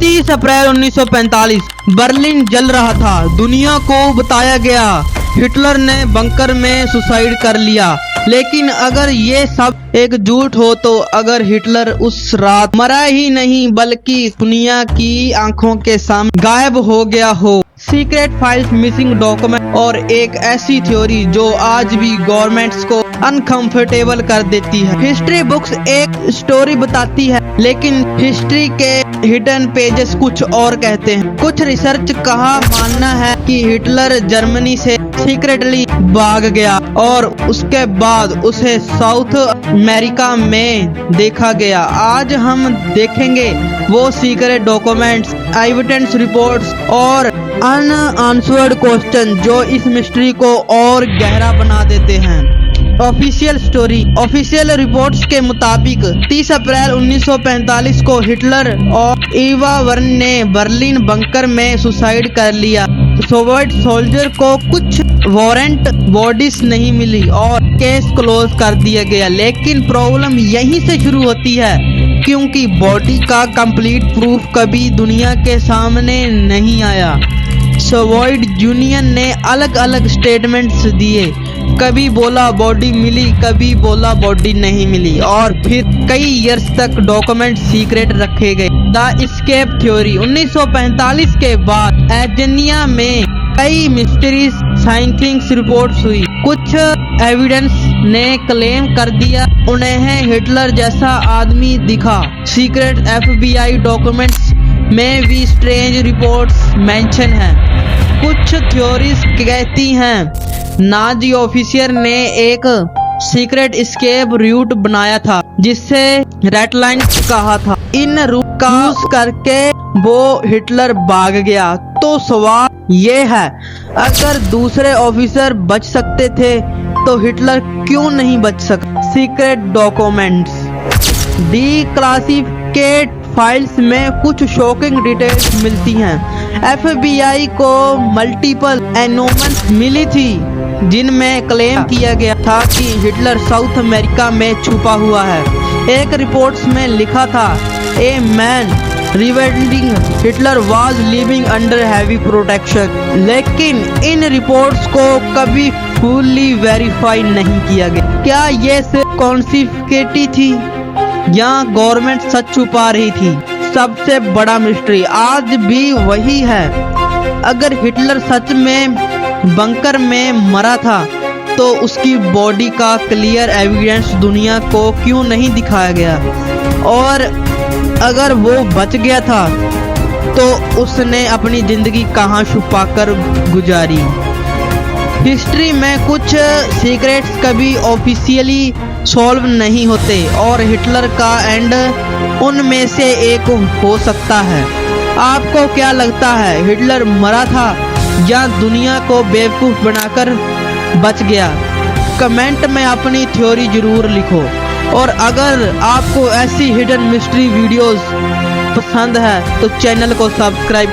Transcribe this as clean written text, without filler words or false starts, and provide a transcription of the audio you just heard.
30 अप्रैल 1945 Berlin जल रहा था। दुनिया को बताया गया हिटलर ने बंकर में सुसाइड कर लिया। लेकिन अगर ये सब एक झूठ हो तो अगर हिटलर उस रात मरा ही नहीं बल्कि दुनिया की आंखों के सामने गायब हो गया हो। सीक्रेट फाइल्स, मिसिंग डॉक्यूमेंट और एक ऐसी थ्योरी जो आज भी गवर्नमेंट्स को अनकंफर्टेबल कर देती है। हिस्ट्री बुक्स एक स्टोरी बताती है लेकिन हिस्ट्री के हिडन पेजेस कुछ और कहते हैं। कुछ रिसर्च कहा मानना है कि हिटलर जर्मनी से सीक्रेटली भाग गया और उसके बाद उसे साउथ अमेरिका में देखा गया। आज हम देखेंगे वो सीक्रेट डॉक्यूमेंट्स, एविडेंस रिपोर्ट्स और अनआंसर्ड क्वेश्चन जो इस मिस्ट्री को और गहरा बना देते हैं। ऑफिशियल स्टोरी, ऑफिशियल रिपोर्ट्स के मुताबिक 30 अप्रैल 1945 को हिटलर और ईवा वर्न ने बर्लिन बंकर में सुसाइड कर लिया। सोवियत सोल्जर को कुछ वारंट बॉडीज नहीं मिली और केस क्लोज कर दिया गया। लेकिन प्रॉब्लम यहीं से शुरू होती है क्योंकि बॉडी का कंप्लीट प्रूफ कभी दुनिया के सामने नहीं आया। सोवियत यूनियन ने अलग अलग स्टेटमेंट्स दिए, कभी बोला बॉडी मिली, कभी बोला बॉडी नहीं मिली और फिर कई इयर्स तक डॉक्यूमेंट सीक्रेट रखे गए। द एस्केप थ्योरी, 1945 के बाद एर्जेनिया में कई मिस्ट्रीज साइंटिफिक रिपोर्ट्स हुई। कुछ एविडेंस ने क्लेम कर दिया उन्हें हिटलर जैसा आदमी दिखा। सीक्रेट FBI डॉक्यूमेंट्स में भी स्ट्रेंज रिपोर्ट्स मेंशन हैं। कुछ थ्योरीज कहती हैं नाजी ऑफिसर ने एक सीक्रेट एस्केप रूट बनाया था जिसे रेड लाइन कहा था। इन रूट का यूज करके वो हिटलर भाग गया। तो सवाल ये है, अगर दूसरे ऑफिसर बच सकते थे तो हिटलर क्यों नहीं बच सका? सीक्रेट डॉक्यूमेंट्स, डिक्लासिफिकेट फाइल्स में कुछ शॉकिंग डिटेल्स मिलती हैं। FBI को मल्टीपल एनोमन्स मिली थी जिनमें क्लेम किया गया था कि हिटलर साउथ अमेरिका में छुपा हुआ है। एक रिपोर्ट्स में लिखा था a man revealing Hitler was living under heavy protection. लेकिन इन रिपोर्ट्स को कभी फुल्ली वेरीफाई नहीं किया गया। क्या ये सिर्फ कॉन्स्पिरेसी थी या गवर्नमेंट सच छुपा रही थी? सबसे बड़ा मिस्ट्री आज भी वही है। अगर हिटलर सच में बंकर में मरा था तो उसकी बॉडी का क्लियर एविडेंस दुनिया को क्यों नहीं दिखाया गया? और अगर वो बच गया था तो उसने अपनी जिंदगी कहां छुपाकर गुजारी? हिस्ट्री में कुछ सीक्रेट्स कभी ऑफिशियली सॉल्व नहीं होते और हिटलर का एंड उनमें से एक हो सकता है। आपको क्या लगता है, हिटलर मरा था या दुनिया को बेवकूफ़ बनाकर बच गया? कमेंट में अपनी थ्योरी जरूर लिखो। और अगर आपको ऐसी हिडन मिस्ट्री वीडियोस पसंद है तो चैनल को सब्सक्राइब